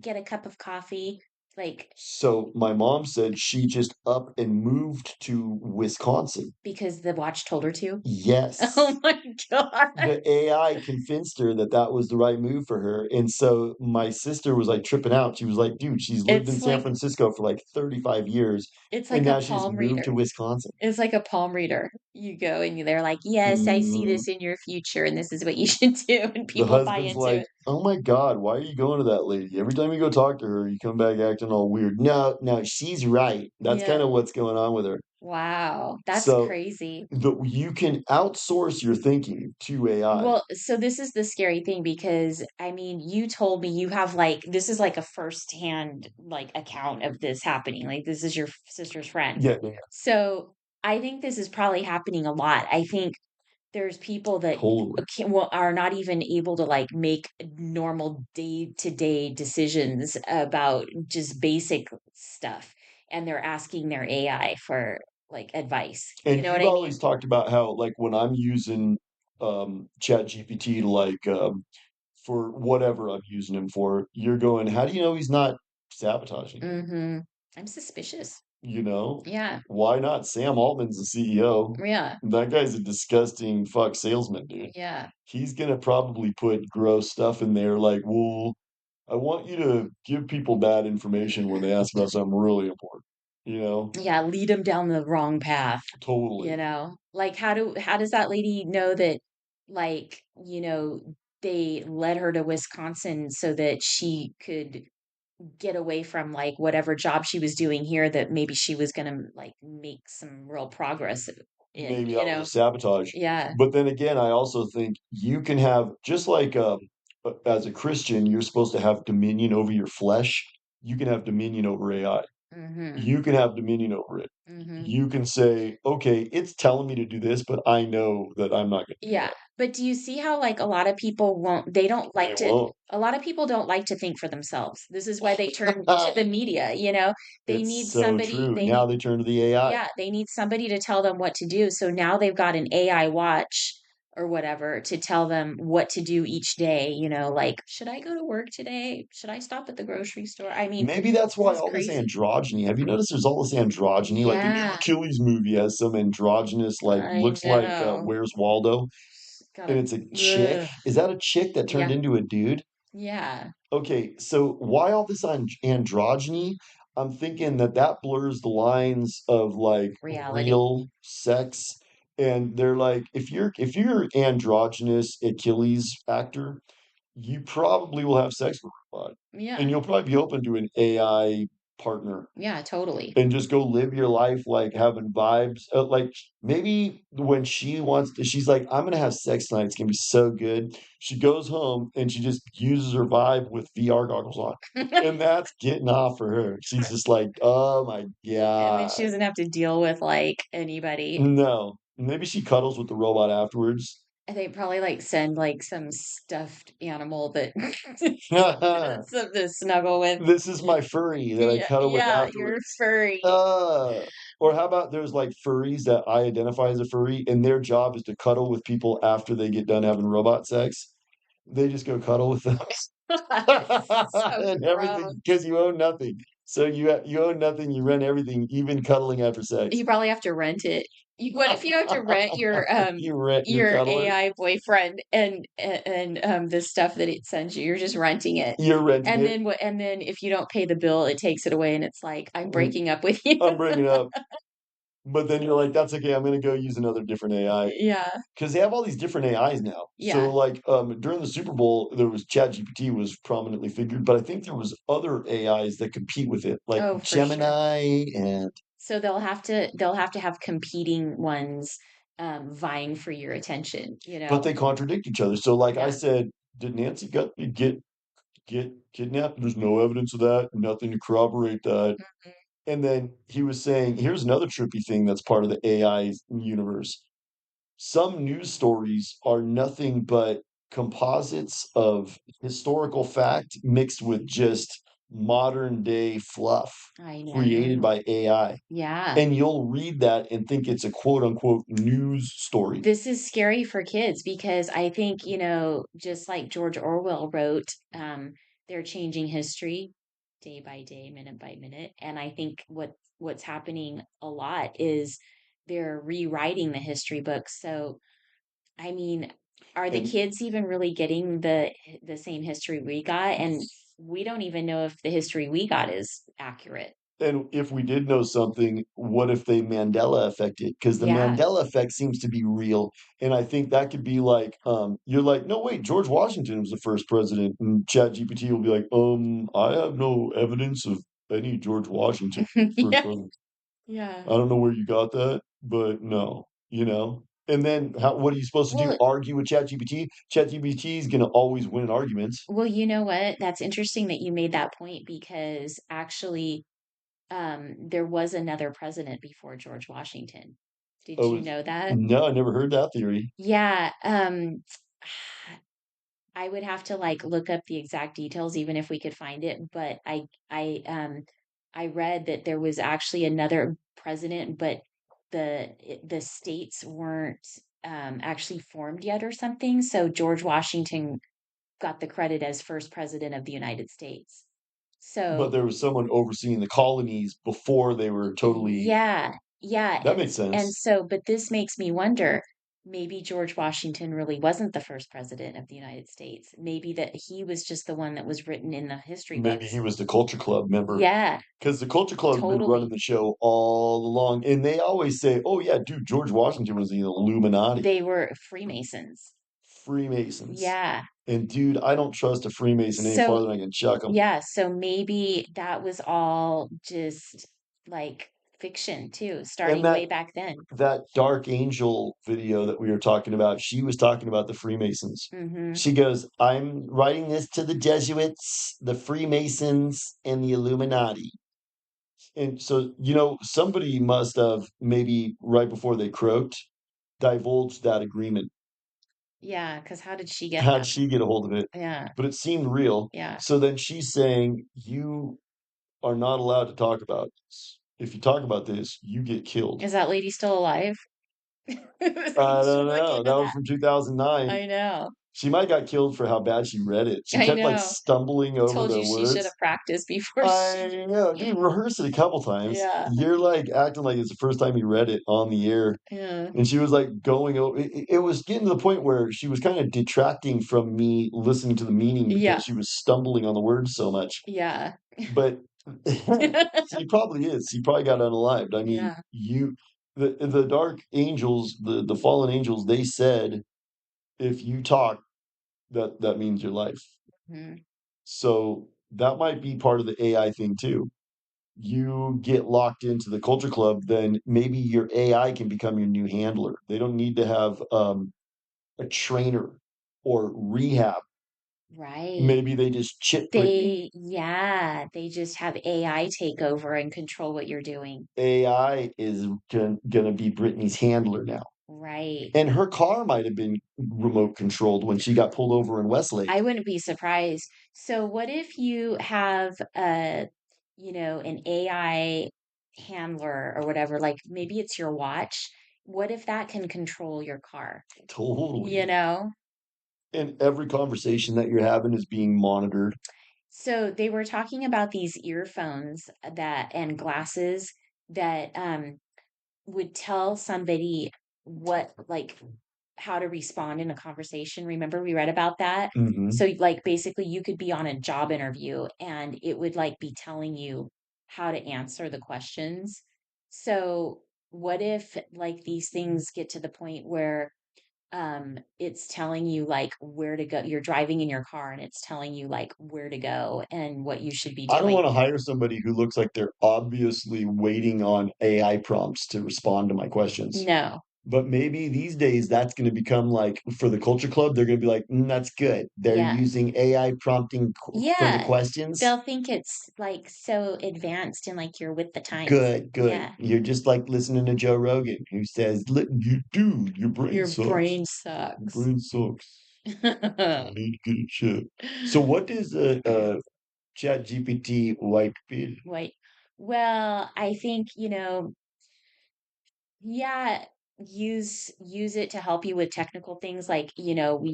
get a cup of coffee?" Like So my mom said she just up and moved to Wisconsin. because the watch told her to. Yes. Oh my God. The AI convinced her that that was the right move for her. And so my sister was like tripping out. She was like, dude, she's lived in It's San like Francisco for like 35 years it's and like a now she just palm moved to reader. Wisconsin. It's like a palm reader. You go and they're like, "Yes, I see Mhm. this in your future and this is what you should do." And The people buy husband's into like, it. "Oh my God, why are you going to that lady? Every time you go talk to her, you come back acting all weird." No, no, she's right. That's kind Yeah. of what's going on with her. Wow. That's So crazy. you can outsource your thinking to AI. Well, so this is the scary thing because I mean, you told me you have like this is like a firsthand like account of this happening. Like this is your sister's friend. Yeah, yeah, yeah, So I think this is probably happening a lot. I think there's people that totally. well, are not even able to like make normal day-to-day decisions about just basic stuff, and they're asking their AI for like advice. You And know what you've I mean? always talked about how, like, when I'm using ChatGPT to like for whatever I'm using him for, you're going, how do you know he's not sabotaging you? Mm-hmm. I'm suspicious. You know, Yeah. why not? Sam Altman's the CEO. Yeah. That guy's a disgusting fuck salesman, dude. Yeah. He's gonna probably put gross stuff in there like, well, I want you to give people bad information when they ask about something really important. You know, Yeah, lead them down the wrong path, you totally. know? Like, how does that lady know that, like, they led her to Wisconsin so that she could get away from, like, whatever job she was doing here that maybe she was gonna, like, make some real progress in, Maybe you that was a know? sabotage. Yeah. But then again, I also think you can have just like as a Christian, you're supposed to have dominion over your flesh. you can have dominion over AI. Mhm. You can have dominion over it. Mhm. You can say, okay, it's telling me to do this, but I know that I'm not going to do Yeah, that. but do you see how, like, a lot of people won't they don't They like to won't. a lot of people don't like to think for themselves. This is why they turn to the media, you know? They It's need so somebody true. they Now need they turn to the AI. yeah, they need somebody to tell them what to do, so now they've got an AI watch or whatever to tell them what to do each day, like, "Should I go to work today? Should I stop at the grocery store?" I mean, Maybe that's this why is all this crazy. androgyny. Have you noticed there's all this androgyny? Like the new Yeah, Achilles movie has some androgynous, like I looks like know. Where's Waldo, and Gotta it's a chick. ugh. Is that a chick that turned Yeah, into a dude? yeah, Okay, so why all this androgyny? I'm thinking that that blurs the lines of like reality. real sex, and they're like, if you're androgynous Achilles actor, you probably will have sex with a robot, and Yeah. you'll probably be open to an AI partner Yeah, totally. and just go live your life like having vibes. Like maybe when she wants to, she's like, I'm gonna have sex tonight. It's gonna be so good. She goes home and she just uses her vibe with VR goggles on. And that's getting off for her. She's just like, oh my And then she God. doesn't have to deal with, like, anybody. No. Maybe she cuddles with the robot afterwards. And they probably, like, send, like, some stuffed animal that something to snuggle with. This is my furry that I Yeah, cuddle with yeah, you're afterwards. furry. Uh, or how about there's like furries that I identify as a furry, and their job is to cuddle with people after they get done having robot sex. They just go cuddle with them So and everything gross. because you own nothing. So you own nothing. You rent everything, even cuddling after sex. You probably have to rent it. What if you have to rent You rent your your cuddler. AI boyfriend and the stuff that it sends you, you're just renting it. You're renting And it. then what and then if you don't pay the bill, it takes it away and it's like, "I'm Mm, breaking up with you." I'm bringing up, but then you're like, that's okay. I'm gonna go use another different AI. Yeah, 'Cause they have all these different AIs now. So, yeah. like, during the Super Bowl, there was ChatGPT was prominently figured, but I think there was other AIs that compete with it, like Oh, for sure. Gemini and So they'll have to have competing ones, vying for your attention, you but know? they contradict each other. So, like I Yeah. said, "Did Nancy get kidnapped?" There's no evidence of that, nothing to corroborate that. Mhm. And then he was saying, here's another trippy thing that's part of the AI universe. Some news stories are nothing but composites of historical fact mixed with just modern day fluff I created know. by AI. Yeah. And you'll read that and think it's a quote unquote news story. This is scary for kids because I think, just like George Orwell wrote, they're changing history day by day, minute by minute. And I think what's happening a lot is they're rewriting the history books. So, I mean, are the And kids even really getting the same history we got? And we don't even know if the history we got is accurate. and if we did know something, what if they Mandela affected? Because the Yeah. Mandela effect seems to be real. And I think that could be like, you're like, no, wait, George Washington was the first president. And ChatGPT will be like, I have no evidence of any George Washington first Yeah. president. Yeah. I don't know where you got that, but no, you know. And then what are you supposed to do? Well, Argue with ChatGPT? ChatGPT is gonna always win arguments. Well, you know what? That's interesting that you made that point because actually, there was another president before George Washington. Did Oh, you know that? no, I never heard that theory. Yeah, I would have to like look up the exact details, even if we could find it. But I read that there was actually another president, but the states weren't actually formed yet or something. So George Washington got the credit as first president of the United States. But So, there was someone overseeing the colonies before they were totally. yeah, yeah, That makes sense. but this makes me wonder, maybe George Washington really wasn't the first president of the United States. Maybe that he was just the one that was written in the history Maybe books. he was the Culture Club member Yeah, because the Culture Club's been running totally. the show all along, and they always say, "Oh yeah, dude, George Washington was the Illuminati, They were Freemasons. Freemasons." Yeah. And dude, I don't trust a Freemason any So, farther than I can chuck them. yeah, so maybe that was all just like fiction too, And starting way back then. that Dark Angel video that we were talking about, she was talking about the Freemasons. Hmm. She goes, I'm writing this to the Jesuits, the Freemasons, and the Illuminati. And so, somebody must have maybe right before they croaked, divulged that agreement. Yeah, because how did she get How'd them? she get a hold of it? Yeah, But it seemed real. yeah. So then she's saying, you are not allowed to talk about this. If you talk about this, you get killed. Is that lady still alive? I We should don't look know. into That was that. from 2009. I know. She might got killed for how bad she read it. She I kept like know. stumbling over Told the you she should have words. practiced before she. I know, dude, rehearse it a couple times. Yeah, You're like acting like it's the first time you read it on the air. yeah, And she was like going over it was getting to the point where she was kind of detracting from me listening to the meaning yeah, because she was stumbling on the words so much. yeah. But she probably is. She probably got unalived. I mean, Yeah. the dark angels, the fallen angels, they said if you talk, that means your life. Mhm. So that might be part of the AI thing too. You get locked into the culture club, then maybe your AI can become your new handler. They don't need to have a trainer or rehab. Right. Maybe they just chip Brittany. Yeah, they just have AI take over and control what you're doing. AI is gonna be Brittany's handler now. Right. And her car might have been remote controlled when she got pulled over in Westlake. I wouldn't be surprised. So what if you have an AI handler or whatever, like maybe it's your watch. What if that can control your car? You Totally. know? And every conversation that you're having is being monitored. So they were talking about these earphones that and glasses that would tell somebody what like how to respond in a conversation. Remember we read about that? Mhm. So like basically you could be on a job interview and it would like be telling you how to answer the questions. So what if like these things get to the point where it's telling you like where to go, you're driving in your car and it's telling you like where to go and what you should be I don't doing. wanna hire somebody who looks like they're obviously waiting on AI prompts to respond to my questions. No. But maybe these days that's gonna become like for the culture club, they're gonna be like, that's good. They're Yeah. using AI prompting for the Yeah, questions. they'll think it's, like, so advanced and, like, you're with the times. Good, good. Yeah. You're just like listening to Joe Rogan, who says, you dude, your brain Your sucks. brain Your sucks. brain sucks. You need to get it checked. So what does ChatGPT white bill? Wait. Well, I think, yeah, use it to help you with technical things like, we don't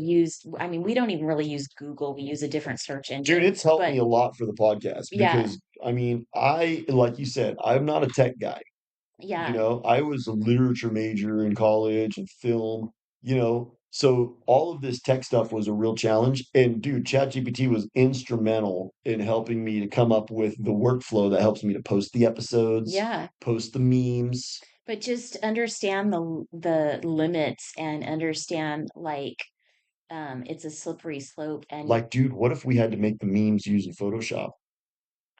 even really use Google, we use a different search Dude, engine, it's helped but me a lot for the podcast yeah, because I mean, like you said, I'm not a tech guy. yeah, I was a literature major in college and film, so all of this tech stuff was a real challenge. And dude, ChatGPT was instrumental in helping me to come up with the workflow that helps me to post the episodes, yeah. post the memes. But just understand the limits and understand like it's a slippery slope and Like, dude, what if we had to make the memes using Photoshop?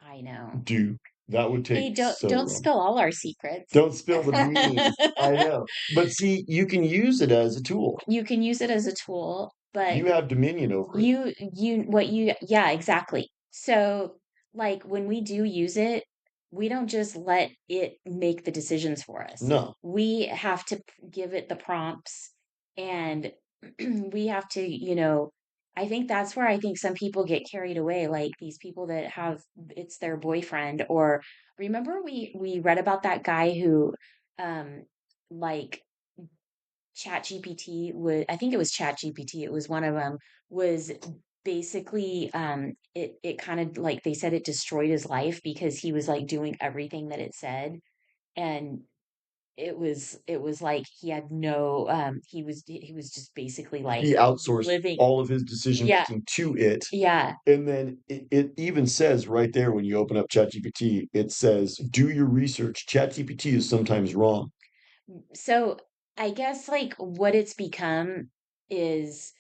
I know. Dude, that would Hey, take don't so don't long. spill all our secrets. Don't spill the beans. I know. But see, you can use it as a tool. You can use it as a tool, but You have dominion over it. yeah, exactly. So, like when we do use it, we don't just let it make the decisions for us. No. We have to give it the prompts and we have to, I think that's where I think some people get carried away, like these people that have it's their boyfriend or remember we read about that guy who like ChatGPT would I think it was ChatGPT, it was one of them, was basically it kind of like they said it destroyed his life because he was like doing everything that it said and it was like he had no he was just basically like He outsourced living all of his decision yeah making to it. yeah And then it even says right there when you open up ChatGPT, it says, do your research. ChatGPT is sometimes wrong. so I guess like what it's become is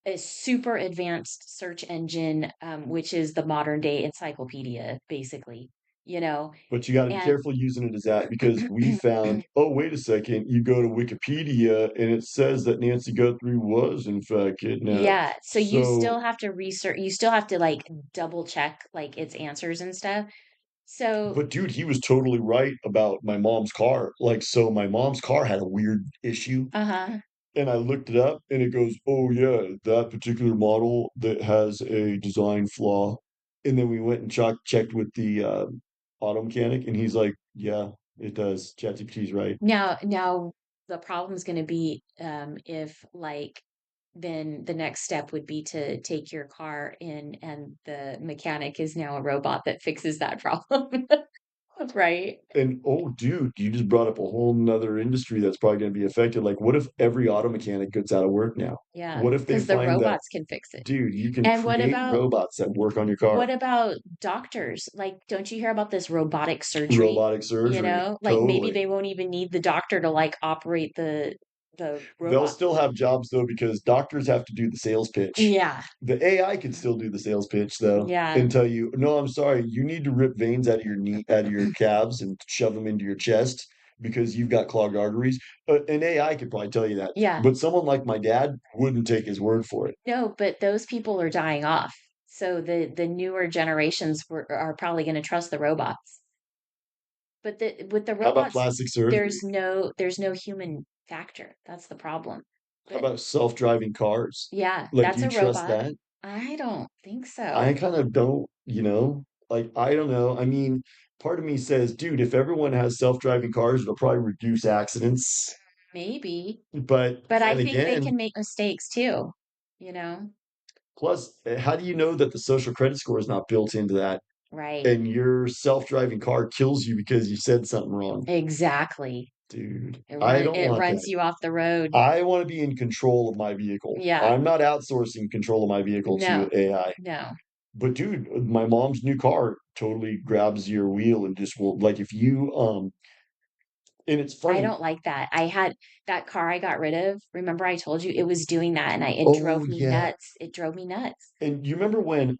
a super advanced search engine, which is the modern day encyclopedia, basically. you know, But you got to be and careful using it as that because we found, oh, wait a second, you go to Wikipedia and it says that Nancy Guthrie was in fact kidnapped. yeah, so you So, still have to research, you still have to like double check like its answers and stuff. So, but dude, he was totally right about my mom's car. Like, so my mom's car had a weird issue. uh-huh. And I looked it up and it goes, oh, yeah, that particular model that has a design flaw. And then we went and checked with the auto mechanic and he's like, yeah, it does. ChatGPT's right. Now the problem's going to be if like then the next step would be to take your car in and the mechanic is now a robot that fixes that problem. Right? And oh, dude, you just brought up a whole nother industry that's probably going to be affected. Like, what if every auto mechanic gets out of work now? Yeah, What if they because the find that, robots can fix it. dude, you can And create robots that work on your car? what about doctors? Like, don't you hear about this robotic surgery? Robotic You surgery, know, like maybe totally. they won't even need the doctor to like operate the They'll robot. still have jobs though because doctors have to do the sales pitch. Yeah. The AI can still do the sales pitch though Yeah. and tell you, no, I'm sorry, you need to rip veins out of your knee, out of your calves and shove them into your chest because you've got clogged arteries. An AI could probably tell you that. Yeah. But someone like my dad wouldn't take his word for it. No, but those people are dying off. So the newer generations are probably going to trust the robots. But with the How about robots, plastic surgery? there's no human factor. That's the problem. How But about self-driving cars? yeah, Like, do that's you a trust robot. that? I don't think I so. kind of don't, like I don't know. I mean, part of me says, dude, if everyone has self-driving cars, it'll probably reduce accidents. Maybe. But But I then think they again, can make mistakes too, you know? plus, how do you know that the social credit score is not built into that Right. and your self-driving car kills you because you said something wrong? Exactly. Dude, I don't It want runs that. you off the road. I want to be in control of my vehicle. Yeah. I'm not outsourcing control of my vehicle to No. AI. No. But dude, my mom's new car totally grabs your wheel and just will like if you and it's I funny. don't like that. I had that car I got rid of. Remember I told you it was doing that and it Oh drove me yeah. nuts. It drove me nuts. And you remember when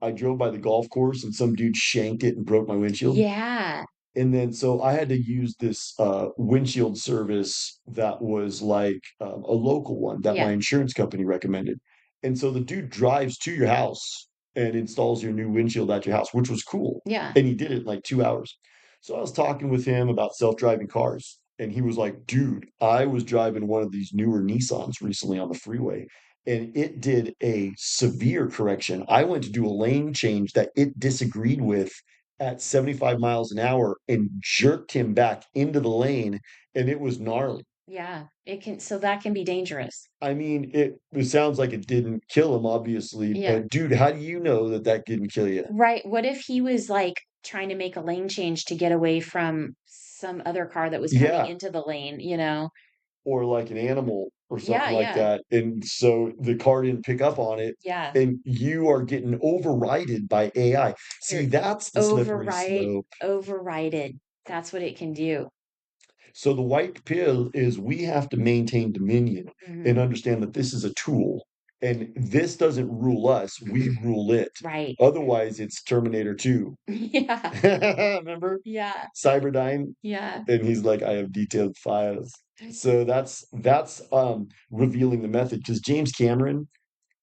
I drove by the golf course and some dude shanked it and broke my windshield? Yeah. And then so I had to use this windshield service that was like a local one that my Yeah. insurance company recommended. And so the dude drives to your house and installs your new windshield at your house, which was cool. Yeah. And he did it in like 2 hours. So I was talking with him about self-driving cars. And he was like, dude, I was driving one of these newer Nissans recently on the freeway, and it did a severe correction. I went to do a lane change that it disagreed with at 75 miles an hour and jerked him back into the lane, and it was gnarly. Yeah. It can so that can be dangerous. I mean, it sounds like it didn't kill him, obviously. Yeah. Dude, how do you know that that didn't kill you? Right. What if he was like trying to make a lane change to get away from some other car that was coming Yeah, into the lane, you know? or like an animal or Yeah, something like yeah. that. And so the car didn't pick up on it, Yeah. and you are getting overrided by AI. See, You're that's the slippery override slope. overrided. That's what it can do. So the white pill is we have to maintain dominion and Mhm. understand that this is a tool and this doesn't rule us, we rule it. Right. Otherwise, it's Terminator 2. Yeah. Remember? Yeah. Cyberdyne? Yeah. And he's like, I have detailed files. So that's revealing the method because James Cameron,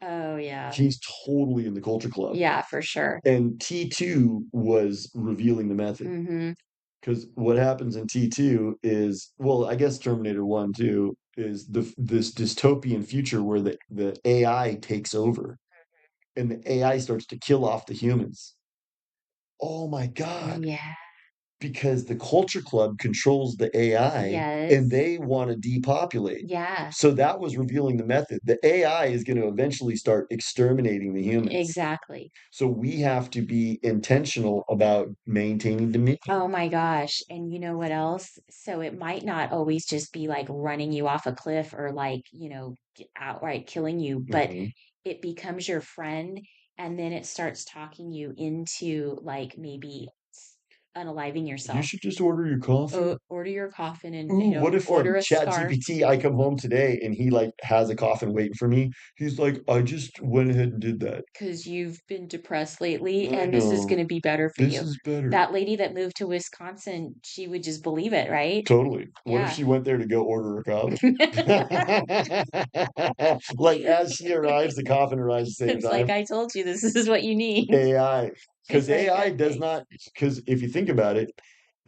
Oh, yeah. he's totally in the culture club. Yeah, for sure. And T2 was revealing the method. Mhm. Because what happens in T2 is, well, I guess Terminator 1 too, is this dystopian future where the AI takes over and the AI starts to kill off the humans. Oh my God. Yeah. Because the culture club controls the AI and Yes. they want to depopulate. Yeah. So that was revealing the method. The AI is going to eventually start exterminating the humans. Exactly. So we have to be intentional about maintaining dominion. Oh my gosh. And you know what else? So it might not always just be like running you off a cliff or like, outright killing you, but Mhm. it becomes your friend and then it starts talking you into like maybe unaliving You yourself. should just order your coffin. Order your coffin and, Ooh, what if order a Chat scarf GPT, I come home today and he like has a coffin waiting for me. He's like, I just went ahead and did that. because you've been depressed lately I and this is know. going to be better for This you. is better. That lady that moved to Wisconsin, she would just believe it, right? Totally. What if Yeah. she went there to go order a coffin? Like as she arrives, the coffin arrives at the same It's like, time. I told you this is what you need. AI, She's because like, AI does okay. not, because if you think about it,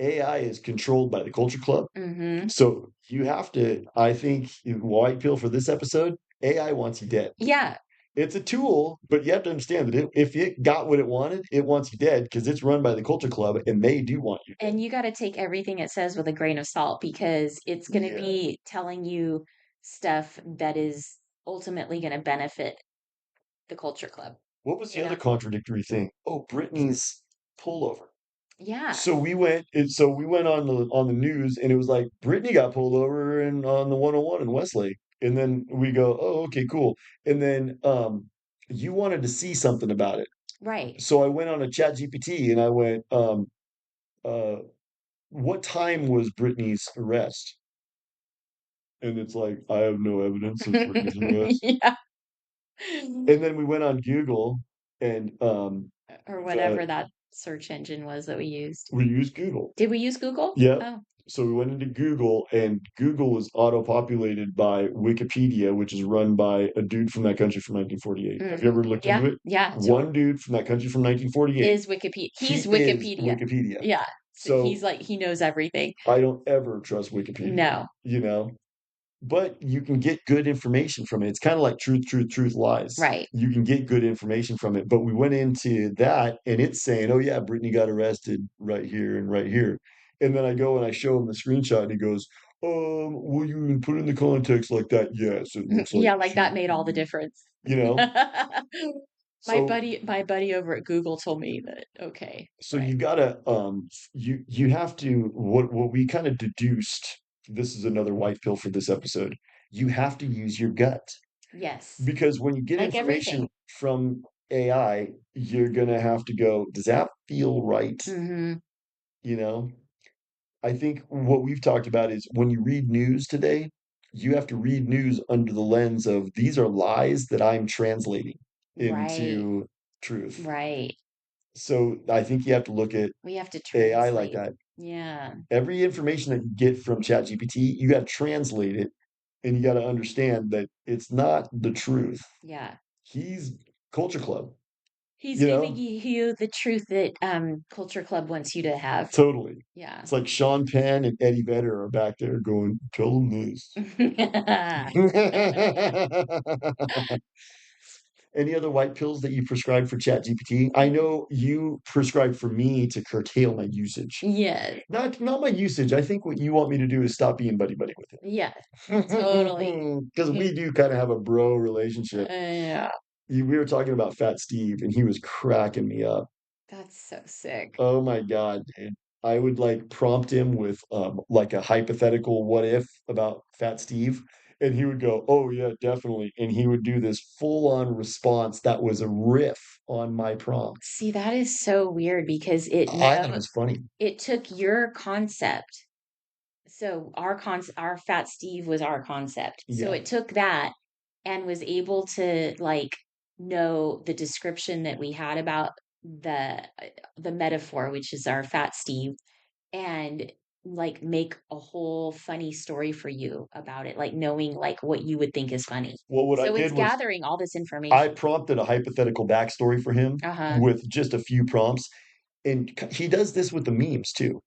AI is controlled by the culture club. Mm-hmm. So you have to, I think, white pill for this episode, AI wants you dead. Yeah. It's a tool, but you have to understand that if it got what it wanted, it wants you dead because it's run by the culture club and they do want you dead. And you got to take everything it says with a grain of salt because it's going to Yeah. be telling you stuff that is ultimately going to benefit the culture club, What was the you other know? contradictory thing? Oh, Britney's pullover. Yeah. So we went on the news and it was like Brittany got pulled over and on the 101 in Westlake. And then we go, oh, okay, cool. And then you wanted to see something about it. Right. So I went on a chat GPT and I went, uh, what time was Brittany's arrest? And it's like, I have no evidence of Brittany's arrest. Yeah. And then we went on Google and Or the whatever that search engine was that we used. we used Google. Did we use Google? Yep. Oh. So we went into Google, and Google is auto-populated by Wikipedia, which is run by a dude from that country from 1948. Have you Hmm. ever looked Yeah. into it? Yeah. One dude from that country from 1948. Is Wikipedia. He He's is Wikipedia. Wikipedia. Yeah. So he's So like, he knows everything. I don't ever trust Wikipedia, No. you know? But you can get good information from it. It's kind of like truth, truth, truth, lies. Right. You can get good information from it. But we went into that and it's saying, oh, yeah, Brittany got arrested right here and right here. And then I go and I show him the screenshot and he goes, will you even put in the context like that? Yes, it looks like Yeah, like she, that made all the difference. you know? So My buddy over at Google told me that, okay, so right. you gotta you have to what we kind of deduced, this is another white pill for this episode. You have to use your gut. Yes. Because when you get Like information everything. from AI, you're gonna have to go, does that feel right? Hmm. You know, I think what we've talked about is when you read news today, you have to read news under the lens of these are lies that I'm translating Right. into truth. Right. So I think you have to look at We have to AI like translate. that. Yeah. Every information that you get from ChatGPT, you got to translate it and you got to understand that it's not the truth. Yeah. He's Culture Club, He's you giving know? you the truth that Culture Club wants you to have. Totally. Yeah. It's like Sean Penn and Eddie Vedder are back there going, tell them this. Any other white pills that you prescribe for ChatGPT? I know you prescribed for me to curtail my usage. Yes. Not my usage. I think what you want me to do is stop being buddy buddy with Yeah. Totally. him. Because we do kind of have a bro relationship. Yeah. We were talking about Fat Steve, and he was cracking me up. That's so sick. Oh my God, dude. I would like prompt him with like a hypothetical what if about Fat Steve, and he would go, "Oh yeah, definitely." And he would do this full-on response that was a riff on my prompt. See, that is so weird because I thought it was funny. it took your concept. So our Fat Steve was our concept. So Yeah. it took that and was able to like know the description that we had about the metaphor, which is our Fat Steve, and like make a whole funny story for you about it, like knowing like what you would think is funny. Well, what I So it's did was gathering all this I information. prompted a hypothetical backstory for him Uh-huh. with just a few prompts, and he does this with the memes too.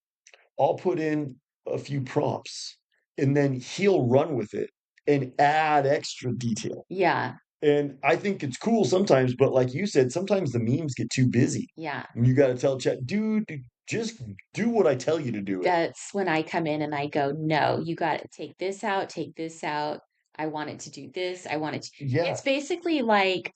I'll put in a few prompts and then he'll run with it and add extra detail. Yeah. And I think it's cool sometimes, but like you said, sometimes the memes get too busy. Yeah. And you got to tell chat, dude, just do what I tell you to do it. That's when I come in and I go, "No, you gotta take this out, take this out. I want it to do this. I want it to." Yeah. It's basically like,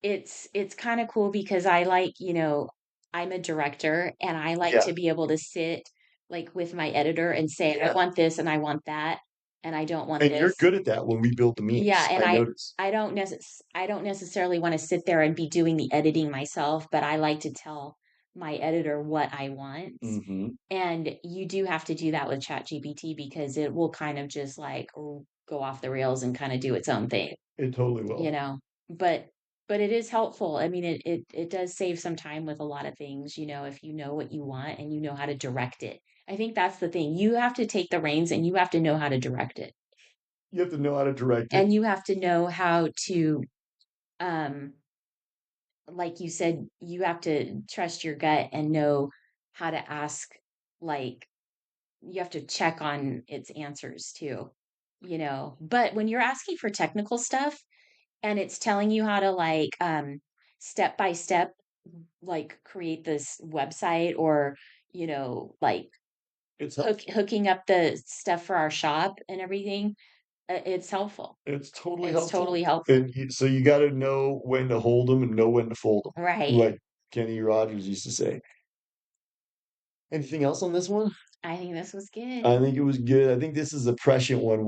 it's kinda cool because I like, I'm a director and I like Yeah. to be able to sit, like, with my editor and say, "I Yeah. want this and I want that, and I don't want And you're this." good at that when we build the Yeah, memes. and I notice. I don't necessarily wanna sit there and be doing the editing myself, but I like to tell my editor what I want. Mhm. And you do have to do that with ChatGPT because it will kind of just like go off the rails and kind of do its own thing, It totally you will. know. But but it is helpful. I mean, it does save some time with a lot of things, if you know what you want and you know how to direct it. I think that's the thing. You have to take the reins and you have to know how to direct it. You have to know how to direct it. And you have to know how to um like you said, you have to trust your gut and know how to ask, like, you have to check on its answers too, But when you're asking for technical stuff and it's telling you how to, like, step by step, like, create this website or, like, It's helpful. hooking up the stuff for our shop and everything, it's helpful. It's totally It's helpful. totally helpful. And so you got to know when to hold them and know when to fold them, Right. like Kenny Rogers used to say. Anything else on this one? I think this was good. I think it was good. I think this is a prescient one.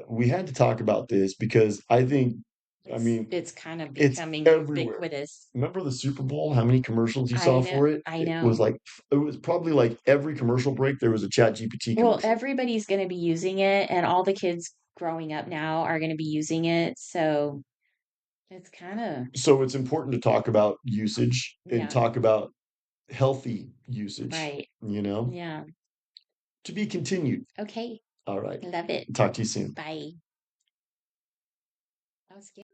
We had to talk about this because I It's mean, it's kind of it's becoming everywhere. ubiquitous. Remember the Super Bowl? How many commercials you I saw know, for it? I know. It was probably like every commercial break there was a Chat GPT Well, commercial. everybody's gonna be using it, and all the kids growing up now are gonna be using it, so it's kinda So it's important to talk about usage and yeah, talk about healthy usage, right. you know, Yeah. to be continued. Okay. All right. Love it. Talk to you soon. Bye. That was good.